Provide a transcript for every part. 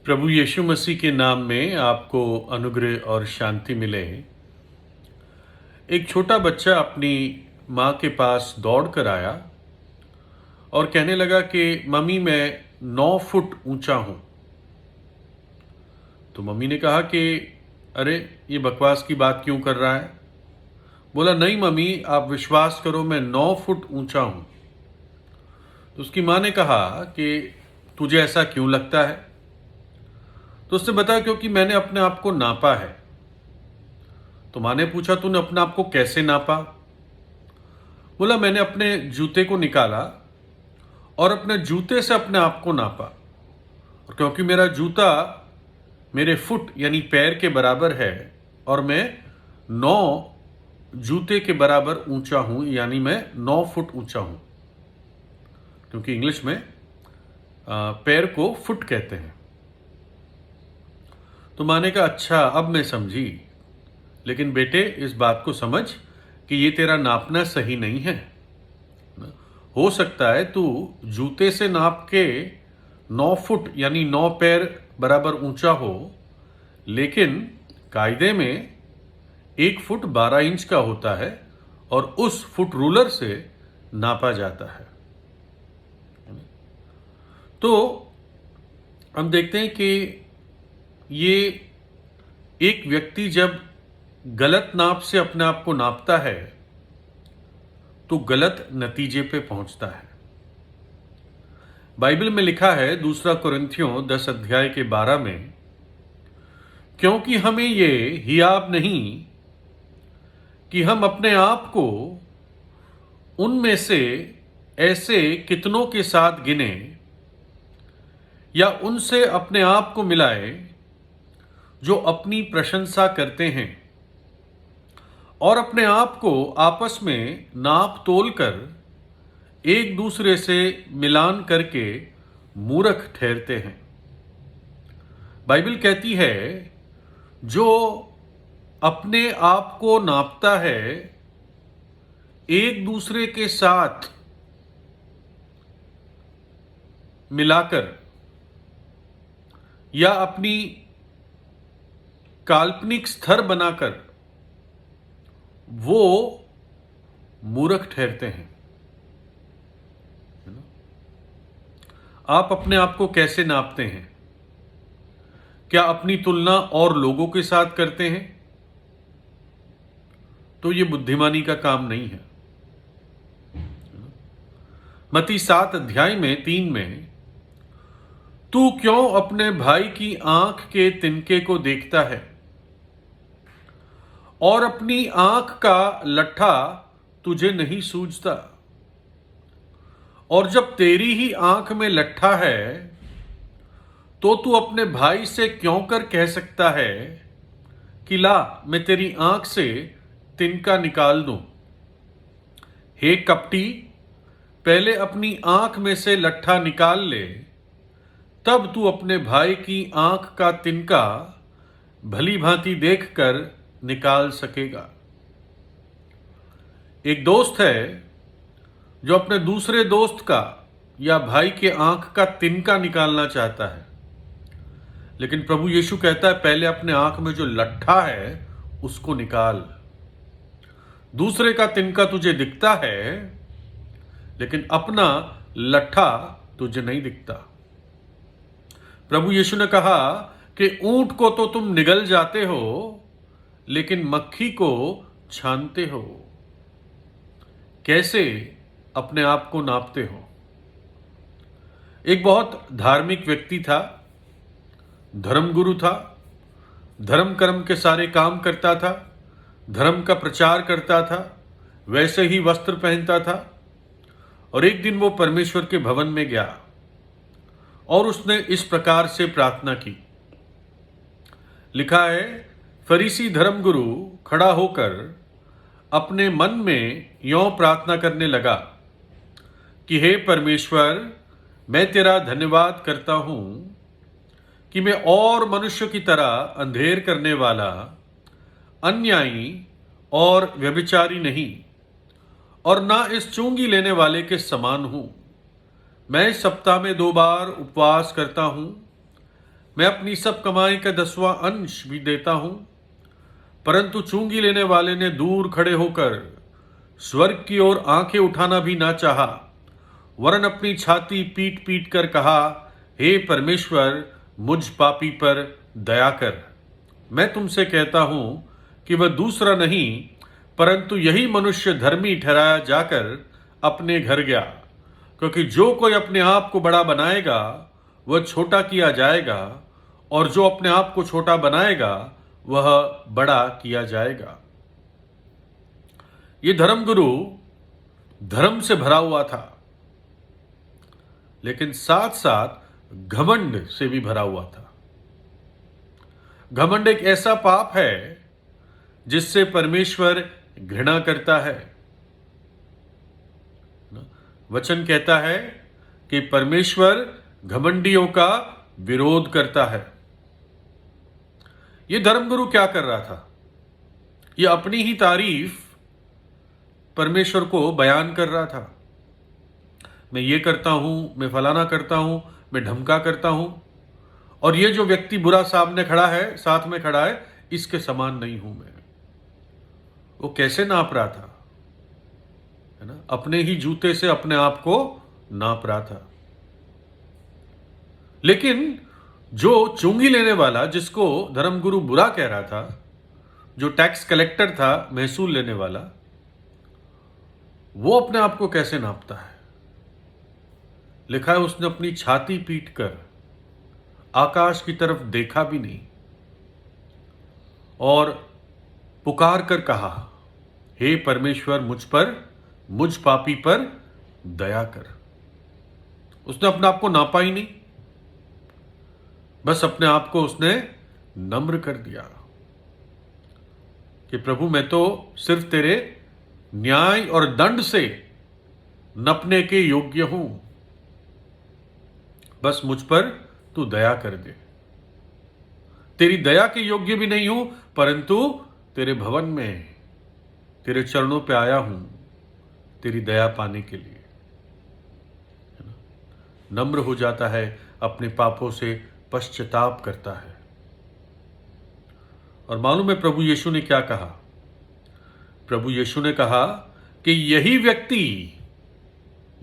प्रभु यीशु मसीह के नाम में आपको अनुग्रह और शांति मिले। एक छोटा बच्चा अपनी माँ के पास दौड़ कर आया और कहने लगा कि मम्मी मैं 9 फुट ऊंचा हूँ। तो मम्मी ने कहा कि अरे ये बकवास की बात क्यों कर रहा है। बोला नहीं मम्मी आप विश्वास करो मैं 9 फुट ऊंचा हूँ। तो उसकी माँ ने कहा कि तुझे ऐसा क्यों लगता है। तो उसने बताया क्योंकि मैंने अपने आप को नापा है। तो माँ ने पूछा तूने अपने आप को कैसे नापा। बोला मैंने अपने जूते को निकाला और अपने जूते से अपने आप को नापा, और क्योंकि मेरा जूता मेरे फुट यानी पैर के बराबर है और मैं 9 जूते के बराबर ऊंचा हूं, यानी मैं 9 फुट ऊंचा हूं, क्योंकि इंग्लिश में पैर को फुट कहते हैं। तो माँ ने कहा अच्छा अब मैं समझी, लेकिन बेटे इस बात को समझ कि ये तेरा नापना सही नहीं है। हो सकता है तू जूते से नाप के 9 फुट यानी 9 पैर बराबर ऊंचा हो, लेकिन कायदे में 1 फुट 12 इंच का होता है और उस फुट रूलर से नापा जाता है। तो हम देखते हैं कि ये एक व्यक्ति जब गलत नाप से अपने आप को नापता है तो गलत नतीजे पे पहुंचता है। बाइबल में लिखा है 2 कुरिन्थियों 10 अध्याय के 12 में, क्योंकि हमें ये हियाब नहीं कि हम अपने आप को उनमें से ऐसे कितनों के साथ गिने या उनसे अपने आप को मिलाए जो अपनी प्रशंसा करते हैं और अपने आप को आपस में नाप तोल कर एक दूसरे से मिलान करके मूर्ख ठहरते हैं। बाइबल कहती है जो अपने आप को नापता है एक दूसरे के साथ मिलाकर या अपनी काल्पनिक स्तर बनाकर, वो मूर्ख ठहरते हैं। आप अपने आप को कैसे नापते हैं? क्या अपनी तुलना और लोगों के साथ करते हैं? तो ये बुद्धिमानी का काम नहीं है। मत्ती 7 अध्याय में 3 में, तू क्यों अपने भाई की आंख के तिनके को देखता है और अपनी आंख का लट्ठा तुझे नहीं सूझता? और जब तेरी ही आंख में लट्ठा है तो तू अपने भाई से क्यों कर कह सकता है कि ला मैं तेरी आंख से तिनका निकाल दूं। हे कपटी, पहले अपनी आंख में से लट्ठा निकाल ले, तब तू अपने भाई की आंख का तिनका भली भांति देखकर निकाल सकेगा। एक दोस्त है जो अपने दूसरे दोस्त का या भाई के आंख का तिनका निकालना चाहता है, लेकिन प्रभु यीशु कहता है पहले अपने आंख में जो लट्ठा है उसको निकाल। दूसरे का तिनका तुझे दिखता है लेकिन अपना लट्ठा तुझे नहीं दिखता। प्रभु यीशु ने कहा कि ऊंट को तो तुम निगल जाते हो लेकिन मक्खी को छानते हो। कैसे अपने आप को नापते हो? एक बहुत धार्मिक व्यक्ति था, धर्मगुरु था, धर्म कर्म के सारे काम करता था, धर्म का प्रचार करता था, वैसे ही वस्त्र पहनता था। और एक दिन वो परमेश्वर के भवन में गया और उसने इस प्रकार से प्रार्थना की। लिखा है फरीसी धर्मगुरु खड़ा होकर अपने मन में यों प्रार्थना करने लगा कि हे परमेश्वर, मैं तेरा धन्यवाद करता हूं कि मैं और मनुष्य की तरह अंधेर करने वाला, अन्यायी और व्यभिचारी नहीं और ना इस चुंगी लेने वाले के समान हूं। मैं इस सप्ताह में 2 बार उपवास करता हूं, मैं अपनी सब कमाई का 10वां अंश भी देता हूं, परंतु चुंगी लेने वाले ने दूर खड़े होकर स्वर्ग की ओर आंखें उठाना भी ना चाहा, वरन अपनी छाती पीट पीट कर कहा, हे परमेश्वर, मुझ पापी पर दया कर। मैं तुमसे कहता हूं कि वह दूसरा नहीं, परंतु यही मनुष्य धर्मी ठहराया जाकर अपने घर गया, क्योंकि जो कोई अपने आप को बड़ा बनाएगा वह छोटा किया जाएगा, और जो अपने आप को छोटा बनाएगा वह बड़ा किया जाएगा। ये धर्मगुरु धर्म से भरा हुआ था, लेकिन साथ साथ घमंड से भी भरा हुआ था। घमंड एक ऐसा पाप है जिससे परमेश्वर घृणा करता है। वचन कहता है कि परमेश्वर घमंडियों का विरोध करता है। यह धर्मगुरु क्या कर रहा था? यह अपनी ही तारीफ परमेश्वर को बयान कर रहा था। मैं ये करता हूं, मैं फलाना करता हूं, मैं ढमका करता हूं, और ये जो व्यक्ति बुरा सामने खड़ा है, साथ में खड़ा है, इसके समान नहीं हूं मैं। वो कैसे नाप रहा था? है ना? अपने ही जूते से अपने आप को नाप रहा था। लेकिन जो चुंगी लेने वाला, जिसको धर्मगुरु बुरा कह रहा था, जो टैक्स कलेक्टर था, महसूल लेने वाला, वो अपने आप को कैसे नापता है? लिखा है उसने अपनी छाती पीट कर आकाश की तरफ देखा भी नहीं और पुकार कर कहा, हे परमेश्वर, मुझ पापी पर दया कर। उसने अपने आप को नापा ही नहीं, बस अपने आप को उसने नम्र कर दिया कि प्रभु, मैं तो सिर्फ तेरे न्याय और दंड से नपने के योग्य हूं, बस मुझ पर तू दया कर दे। तेरी दया के योग्य भी नहीं हूं, परंतु तेरे भवन में, तेरे चरणों पे आया हूं तेरी दया पाने के लिए। नम्र हो जाता है, अपने पापों से पश्चाताप करता है। और मालूम है प्रभु यीशु ने क्या कहा? प्रभु यीशु ने कहा कि यही व्यक्ति,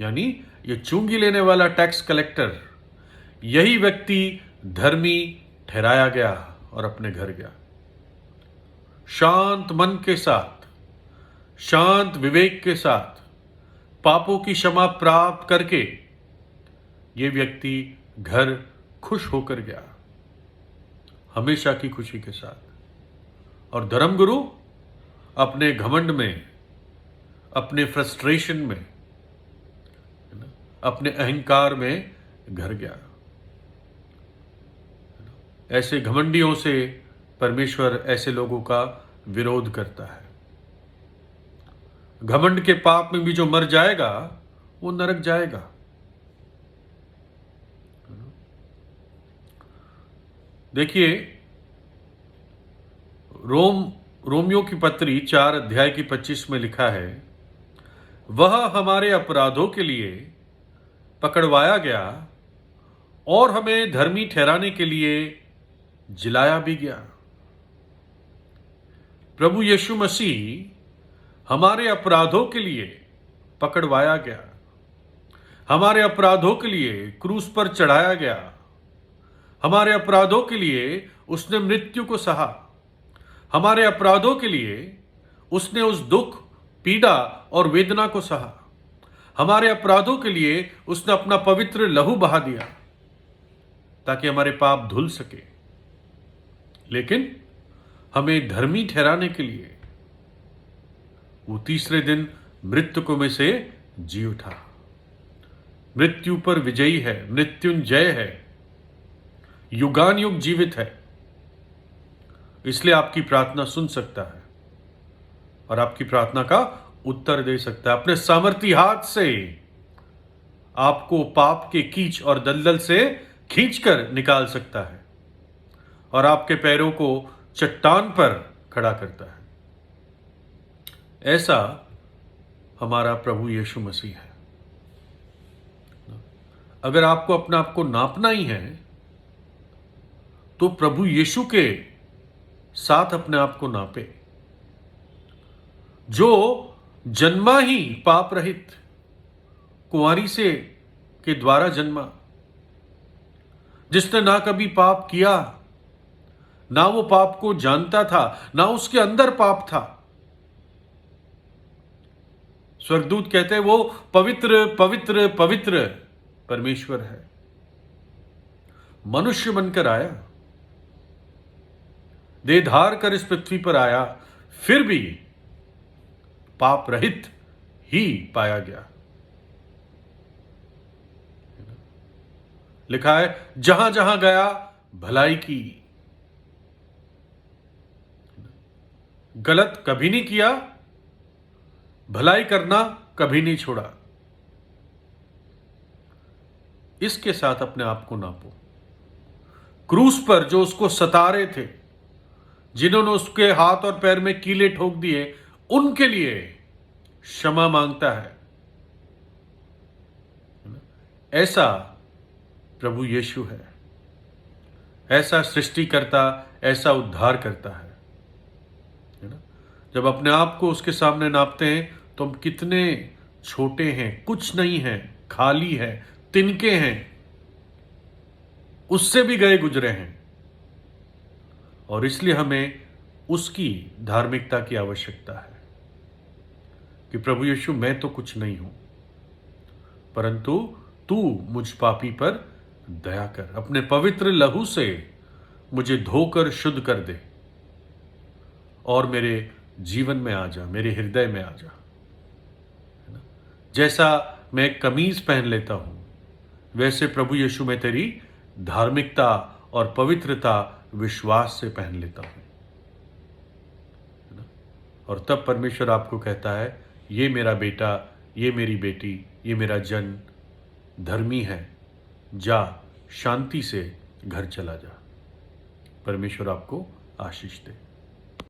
यानी ये चुंगी लेने वाला टैक्स कलेक्टर, यही व्यक्ति धर्मी ठहराया गया और अपने घर गया। शांत मन के साथ, शांत विवेक के साथ, पापों की क्षमा प्राप्त करके ये व्यक्ति घर खुश होकर गया, हमेशा की खुशी के साथ। और धर्मगुरु अपने घमंड में, अपने फ्रस्ट्रेशन में, अपने अहंकार में घर गया। ऐसे घमंडियों से परमेश्वर ऐसे लोगों का विरोध करता है। घमंड के पाप में भी जो मर जाएगा वो नरक जाएगा। देखिए, रोमियो की पत्री 4 अध्याय की 25 में लिखा है, वह हमारे अपराधों के लिए पकड़वाया गया और हमें धर्मी ठहराने के लिए जिलाया भी गया। प्रभु यीशु मसीह हमारे अपराधों के लिए पकड़वाया गया, हमारे अपराधों के लिए क्रूस पर चढ़ाया गया, हमारे अपराधों के लिए उसने मृत्यु को सहा, हमारे अपराधों के लिए उसने उस दुख, पीड़ा और वेदना को सहा, हमारे अपराधों के लिए उसने अपना पवित्र लहू बहा दिया ताकि हमारे पाप धुल सके। लेकिन हमें धर्मी ठहराने के लिए वो तीसरे दिन मृतकों में से जी उठा। मृत्यु पर विजयी है, मृत्युंजय है, युगान युग जीवित है। इसलिए आपकी प्रार्थना सुन सकता है और आपकी प्रार्थना का उत्तर दे सकता है। अपने सामर्थी हाथ से आपको पाप के कीच और दलदल से खींचकर निकाल सकता है और आपके पैरों को चट्टान पर खड़ा करता है। ऐसा हमारा प्रभु यीशु मसीह है। अगर आपको अपने आप को नापना ही है तो प्रभु यीशु के साथ अपने आप को नापे, जो जन्मा ही पाप रहित कुंवारी से के द्वारा जन्मा, जिसने ना कभी पाप किया, ना वो पाप को जानता था, ना उसके अंदर पाप था। स्वर्गदूत कहते हैं वो पवित्र पवित्र पवित्र परमेश्वर है। मनुष्य बनकर आया, देह धार कर इस पृथ्वी पर आया, फिर भी पाप रहित ही पाया गया। लिखा है जहां जहां गया भलाई की, गलत कभी नहीं किया, भलाई करना कभी नहीं छोड़ा। इसके साथ अपने आप को नापो। क्रूस पर जो उसको सता रहे थे, जिन्होंने उसके हाथ और पैर में कीले ठोक दिए, उनके लिए क्षमा मांगता है। ऐसा प्रभु यीशु है, ऐसा सृष्टि करता, ऐसा उद्धार करता है ना। जब अपने आप को उसके सामने नापते हैं तो हम कितने छोटे हैं, कुछ नहीं है, खाली है, तिनके हैं, उससे भी गए गुजरे हैं। और इसलिए हमें उसकी धार्मिकता की आवश्यकता है कि प्रभु यीशु मैं तो कुछ नहीं हूं, परंतु तू मुझ पापी पर दया कर, अपने पवित्र लहू से मुझे धोकर शुद्ध कर दे और मेरे जीवन में आ जा, मेरे हृदय में आ जा। जैसा मैं कमीज पहन लेता हूं, वैसे प्रभु यीशु मैं तेरी धार्मिकता और पवित्रता विश्वास से पहन लेता हूं। और तब परमेश्वर आपको कहता है ये मेरा बेटा, ये मेरी बेटी, ये मेरा जन धर्मी है, जा शांति से घर चला जा। परमेश्वर आपको आशीष दे।